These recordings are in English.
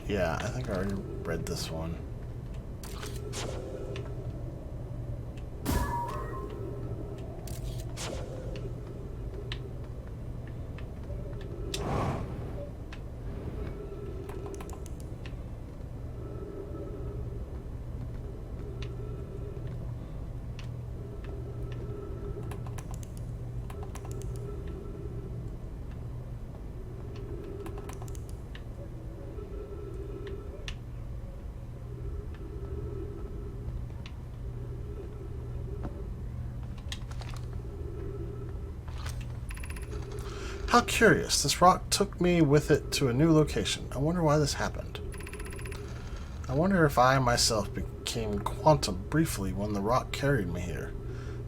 Yeah, I think I already read this one. How curious. This rock took me with it to a new location. I wonder why this happened. I wonder if I myself became quantum briefly when the rock carried me here.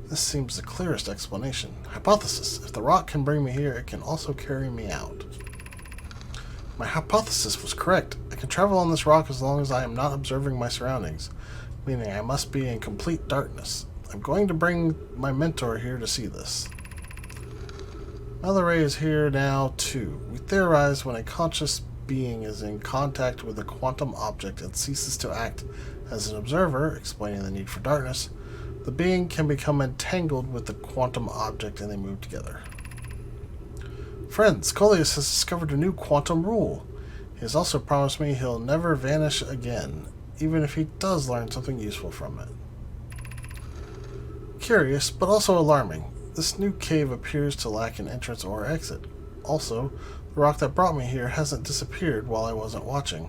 This seems the clearest explanation. Hypothesis. If the rock can bring me here, it can also carry me out. My hypothesis was correct. I can travel on this rock as long as I am not observing my surroundings, meaning I must be in complete darkness. I'm going to bring my mentor here to see this. Mallory is here now, too. We theorize when a conscious being is in contact with a quantum object and ceases to act as an observer, explaining the need for darkness, the being can become entangled with the quantum object and they move together. Friends, Coleus has discovered a new quantum rule. He has also promised me he'll never vanish again, even if he does learn something useful from it. Curious, but also alarming. This new cave appears to lack an entrance or exit. Also, the rock that brought me here hasn't disappeared while I wasn't watching.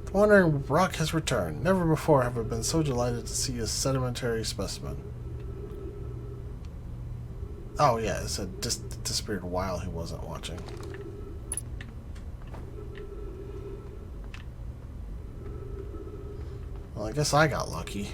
The wandering rock has returned. Never before have I been so delighted to see a sedimentary specimen. Oh yeah, it said disappeared while he wasn't watching. Well, I guess I got lucky.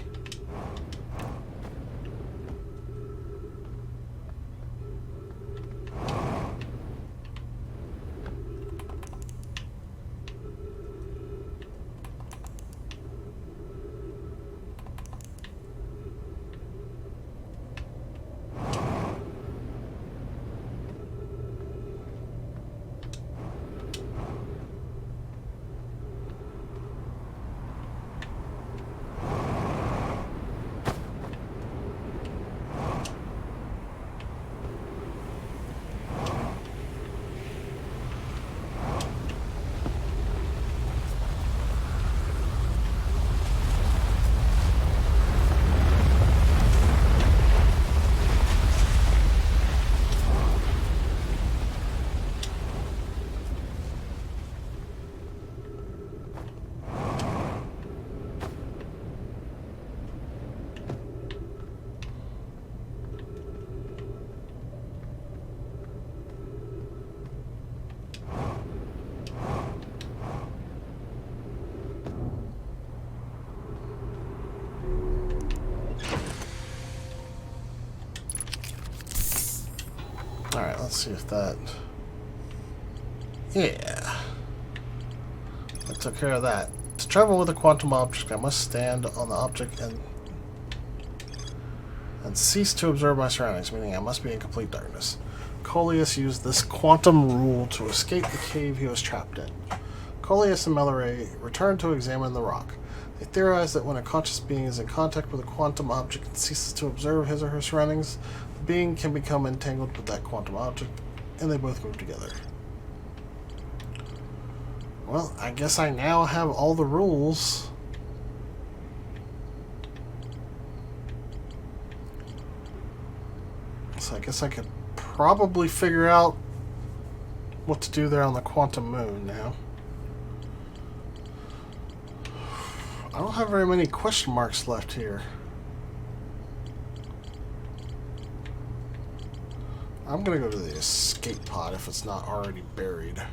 Alright, let's see if that... Yeah. That took care of that. To travel with a quantum object, I must stand on the object and cease to observe my surroundings, meaning I must be in complete darkness. Coleus used this quantum rule to escape the cave he was trapped in. Coleus and Mallory returned to examine the rock. They theorize that when a conscious being is in contact with a quantum object and ceases to observe his or her surroundings, the being can become entangled with that quantum object, and they both move together. Well, I guess I now have all the rules. So I guess I could probably figure out what to do there on the quantum moon now. I don't have very many question marks left here. I'm gonna go to the escape pod if it's not already buried.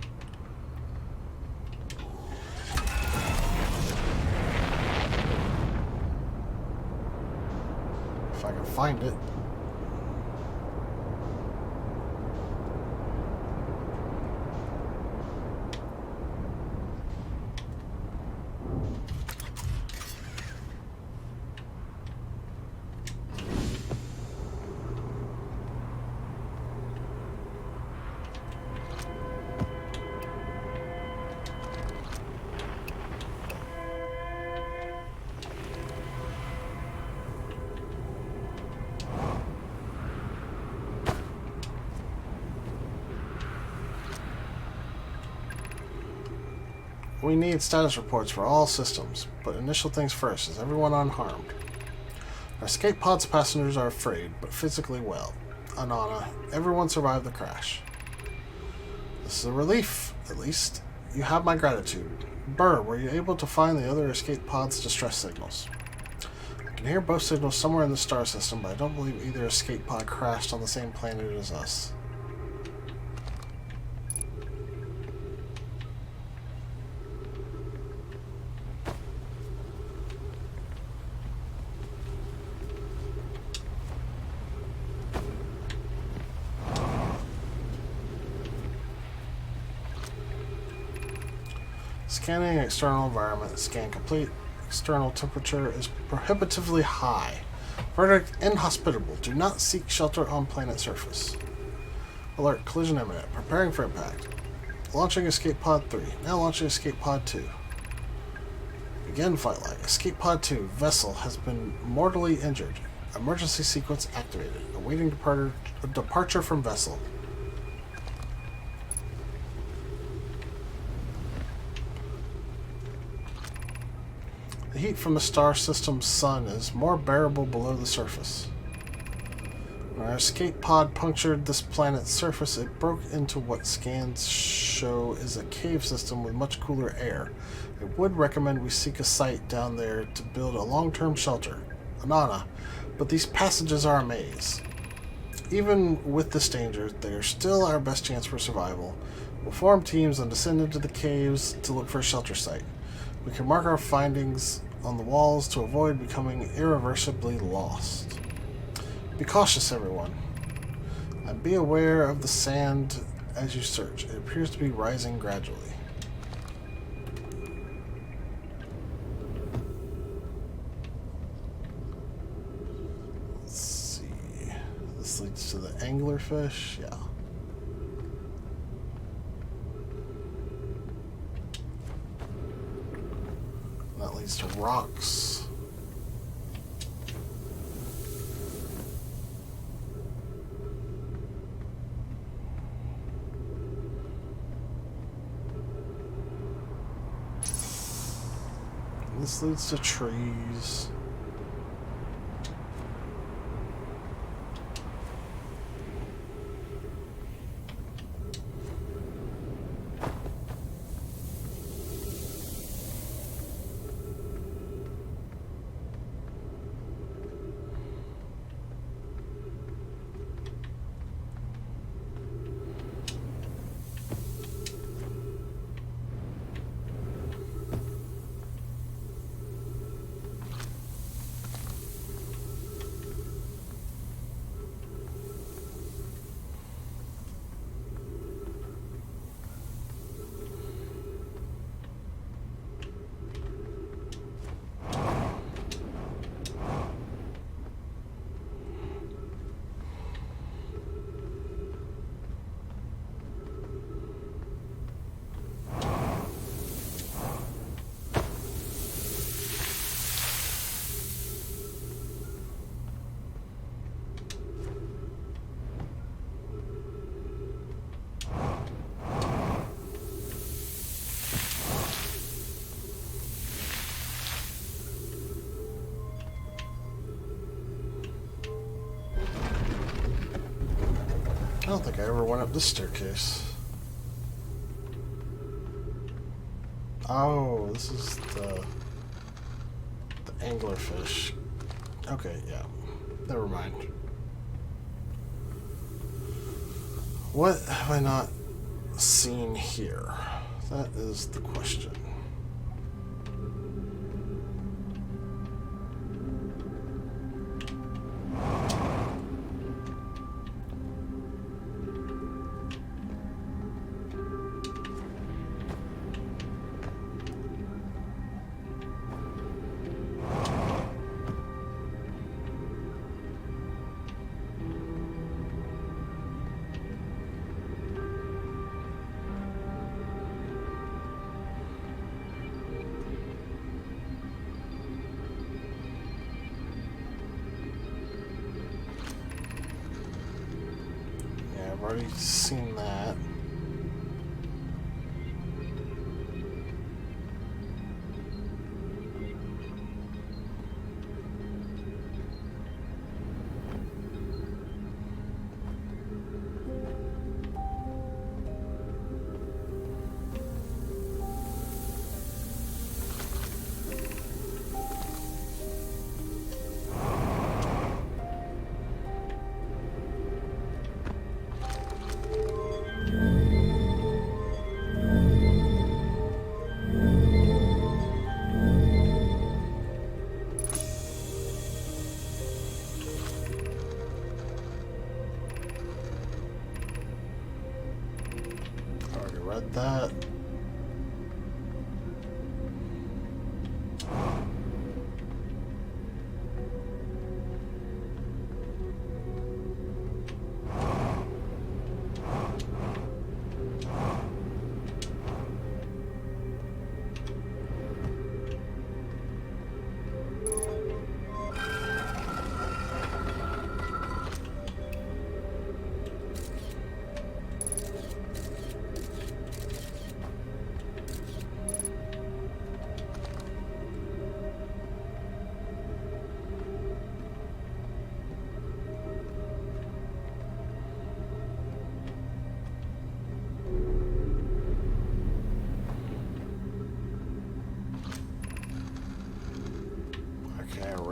If I can find it. We need status reports for all systems, but initial things first. Is everyone unharmed? Our escape pod's passengers are afraid, but physically well. Anana, everyone survived the crash. This is a relief, at least. You have my gratitude. Burr, were you able to find the other escape pod's distress signals? I can hear both signals somewhere in the star system, but I don't believe either escape pod crashed on the same planet as us. Scanning external environment. Scan complete. External temperature is prohibitively high. Verdict inhospitable. Do not seek shelter on planet surface. Alert. Collision imminent. Preparing for impact. Launching escape pod 3. Now launching escape pod 2. Begin flight lag. Escape pod 2. Vessel has been mortally injured. Emergency sequence activated. Awaiting departure from vessel. The heat from the star system's sun is more bearable below the surface. When our escape pod punctured this planet's surface, it broke into what scans show is a cave system with much cooler air. I would recommend we seek a site down there to build a long-term shelter. Anana, but these passages are a maze. Even with this danger, they are still our best chance for survival. We'll form teams and descend into the caves to look for a shelter site. We can mark our findings on the walls to avoid becoming irreversibly lost. Be cautious, everyone. And be aware of the sand as you search. It appears to be rising gradually. Let's see. This leads to the anglerfish. Yeah. That leads to rocks. This leads to trees. I don't think I ever went up this staircase. Oh, this is the anglerfish. Okay, yeah. Never mind. What have I not seen here? That is the question. I've already seen that.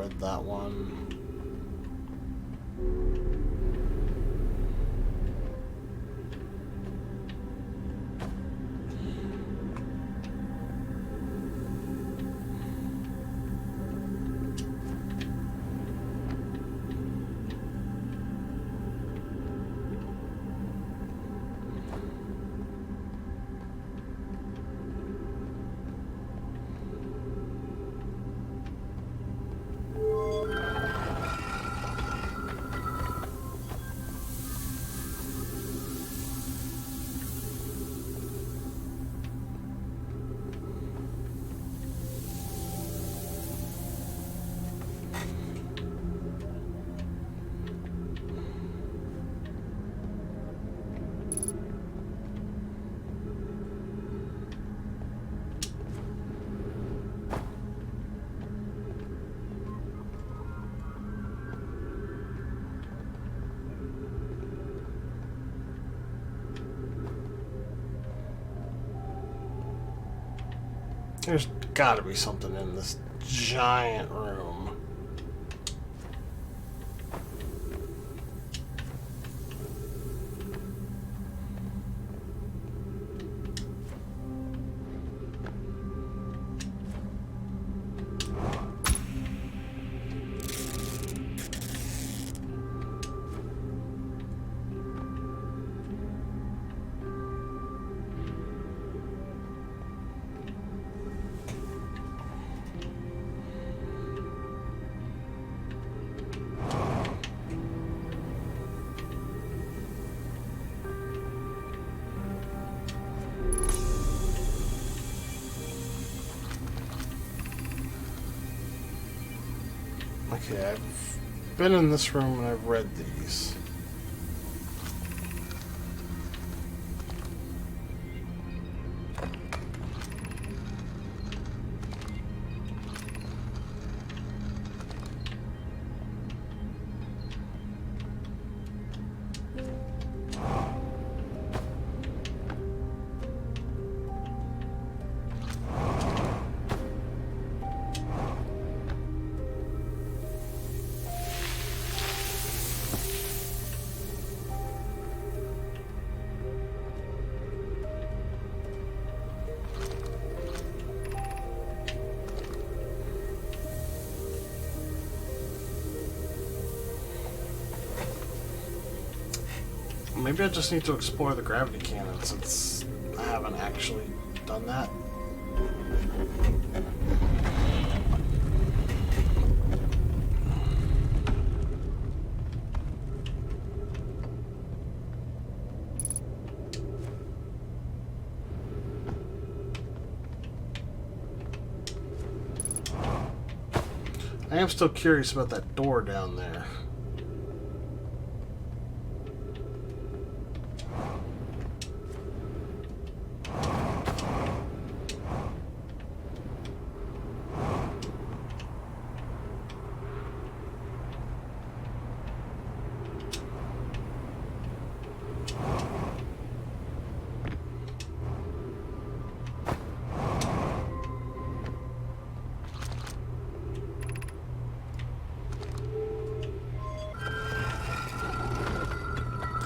read that one. There's gotta be something in this giant room. Okay, I've been in this room and I've read these. Maybe I just need to explore the gravity cannon since I haven't actually done that. I am still curious about that door down there.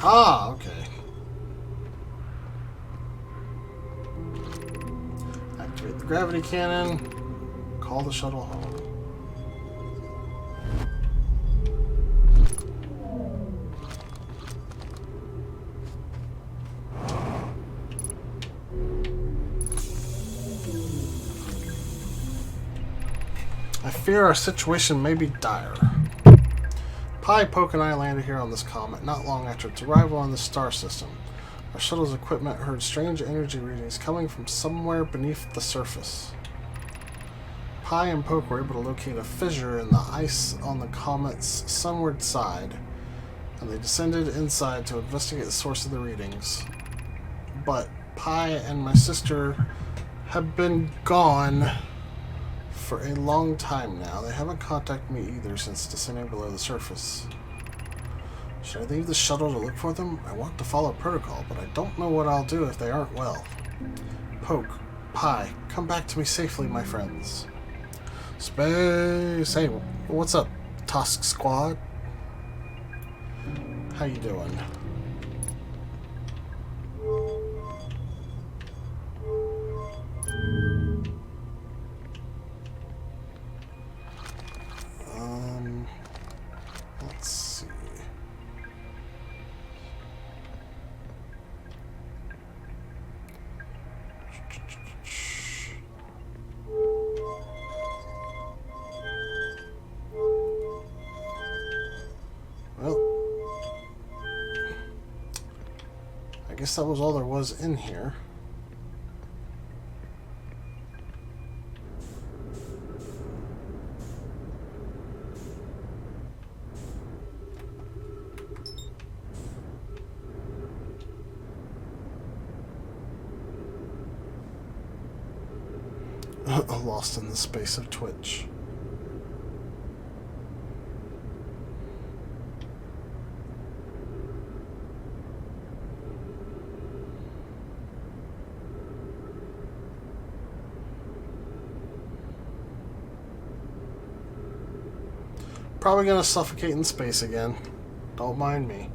Ah, okay. Activate the gravity cannon. Call the shuttle home. I fear our situation may be dire. Pi, Poke, and I landed here on this comet not long after its arrival on the star system. Our shuttle's equipment heard strange energy readings coming from somewhere beneath the surface. Pi and Poke were able to locate a fissure in the ice on the comet's sunward side, and they descended inside to investigate the source of the readings. But Pi and my sister have been gone for a long time now. They haven't contacted me either since descending below the surface. Should I leave the shuttle to look for them? I want to follow protocol, but I don't know what I'll do if they aren't well. Poke, Pi, come back to me safely, my friends. Space. Hey, what's up, Tusk Squad? How you doing? Let's see. Well, I guess that was all there was in here. Lost in the space of Twitch. Probably gonna suffocate in space again. Don't mind me.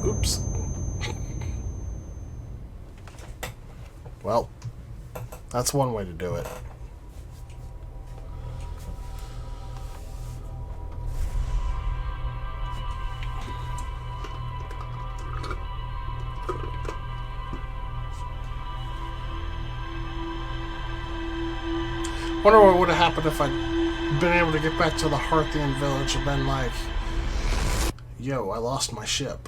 Oops. Well, that's one way to do it. Wonder what would have happened if I'd been able to get back to the Hearthian village and been like, yo, I lost my ship.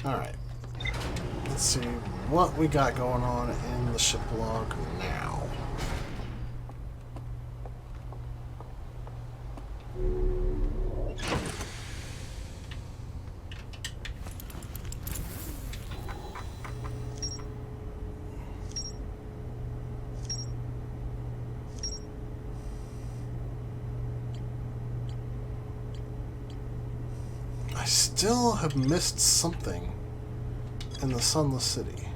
Alright. Let's see what we got going on in the ship log now. I still have missed something in the Sunless City.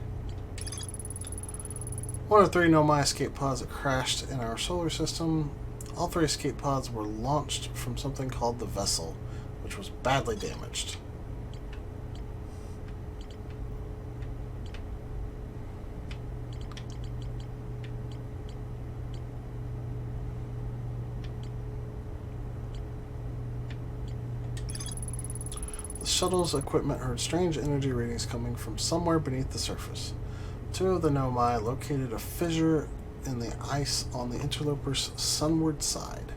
One of the 3 Nomai escape pods that crashed in our solar system. All 3 escape pods were launched from something called the Vessel, which was badly damaged. The shuttle's equipment heard strange energy readings coming from somewhere beneath the surface. 2 of the Nomai located a fissure in the ice on the interloper's sunward side.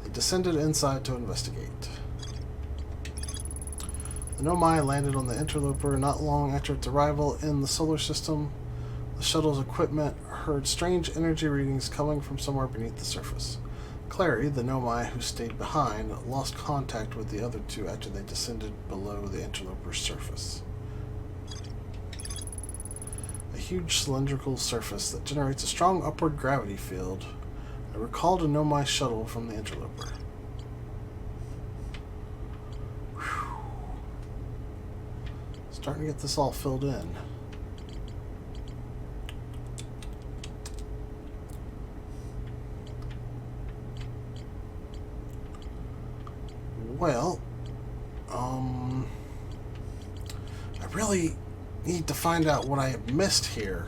They descended inside to investigate. The Nomai landed on the interloper not long after its arrival in the solar system. The shuttle's equipment heard strange energy readings coming from somewhere beneath the surface. Clary, the Nomai who stayed behind, lost contact with the other 2 after they descended below the interloper's surface. A huge cylindrical surface that generates a strong upward gravity field. I recalled a Nomai shuttle from the interloper. Whew. Starting to get this all filled in. Well, I really need to find out what I have missed here.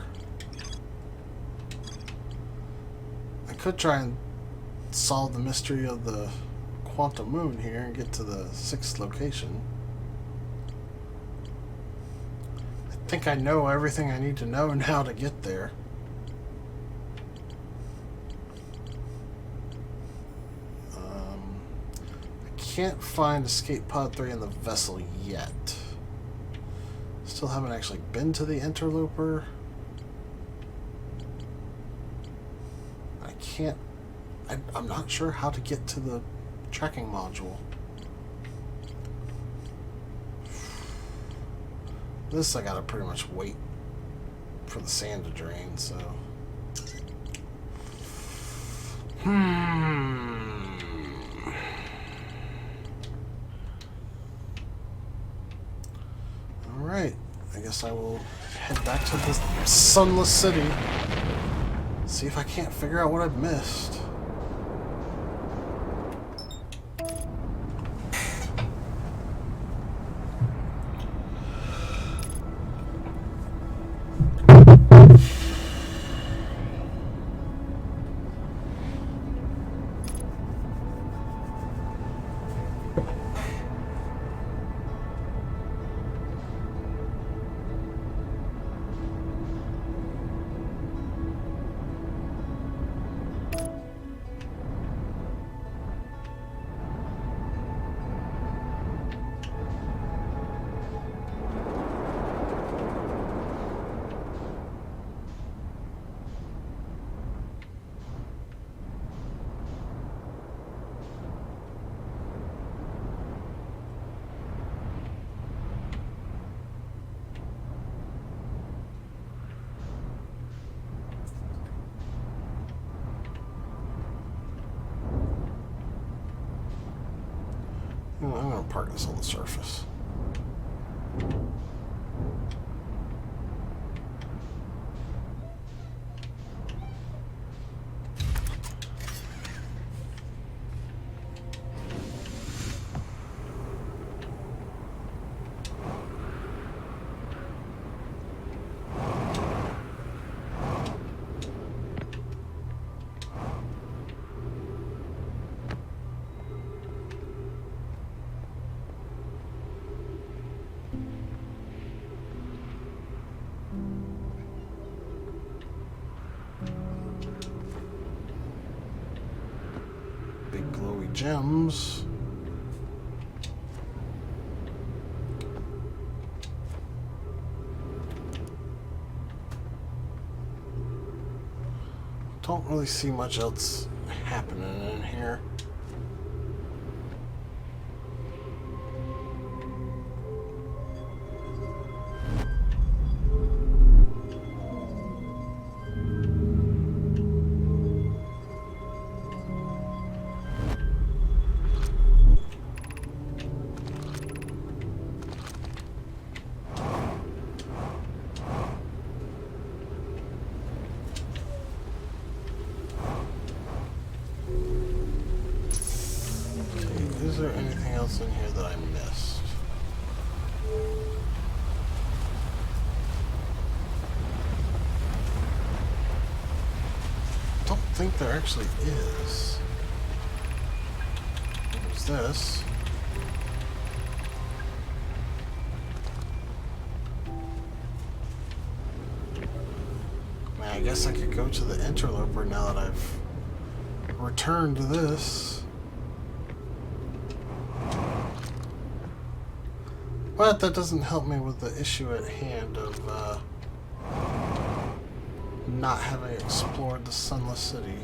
I could try and solve the mystery of the Quantum Moon here and get to the 6th location. I think I know everything I need to know now to get there. I can't find Escape Pod 3 in the vessel yet. Still haven't actually been to the Interloper. I'm not sure how to get to the tracking module. This I gotta pretty much wait for the sand to drain, so. Alright, I guess I will head back to the Sunless City. See if I can't figure out what I've missed. I'm going to park this on the surface. Gems. Don't really see much else happening in here. Is there anything else in here that I missed? Don't think there actually is. There's this. I guess I could go to the Interloper now that I've returned to this. But that doesn't help me with the issue at hand of not having explored the Sunless City.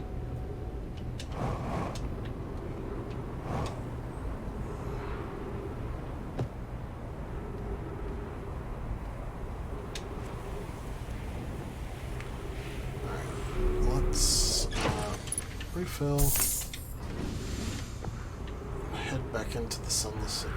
Alright, let's refill. Head back into the Sunless City.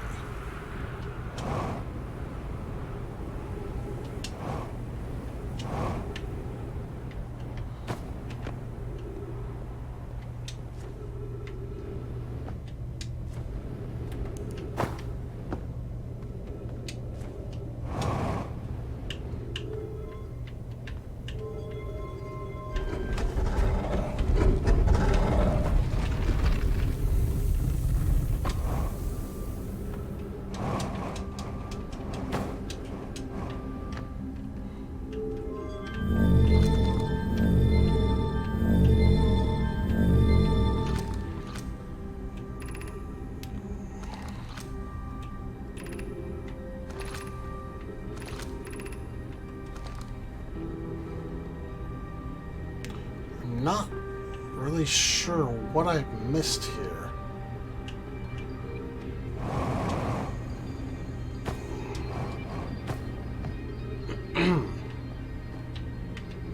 really sure what I missed here.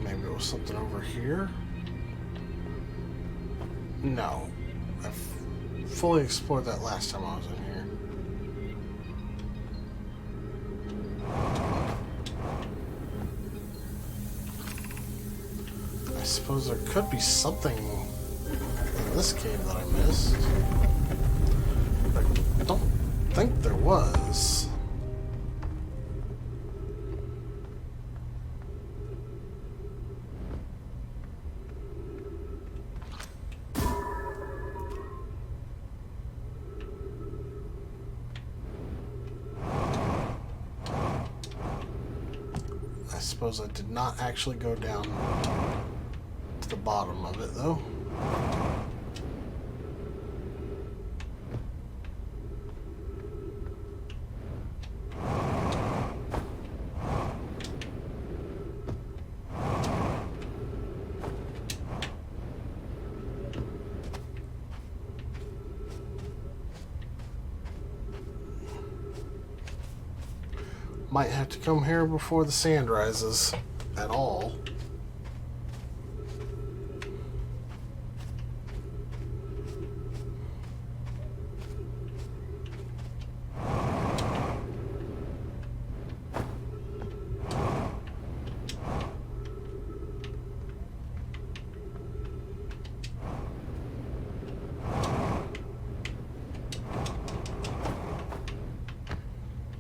Maybe it was something over here? No. I fully explored that last time I was in here. I suppose there could be something in this cave that I missed. I don't think there was. I suppose I did not actually go down to the bottom of it, though. Might have to come here before the sand rises at all.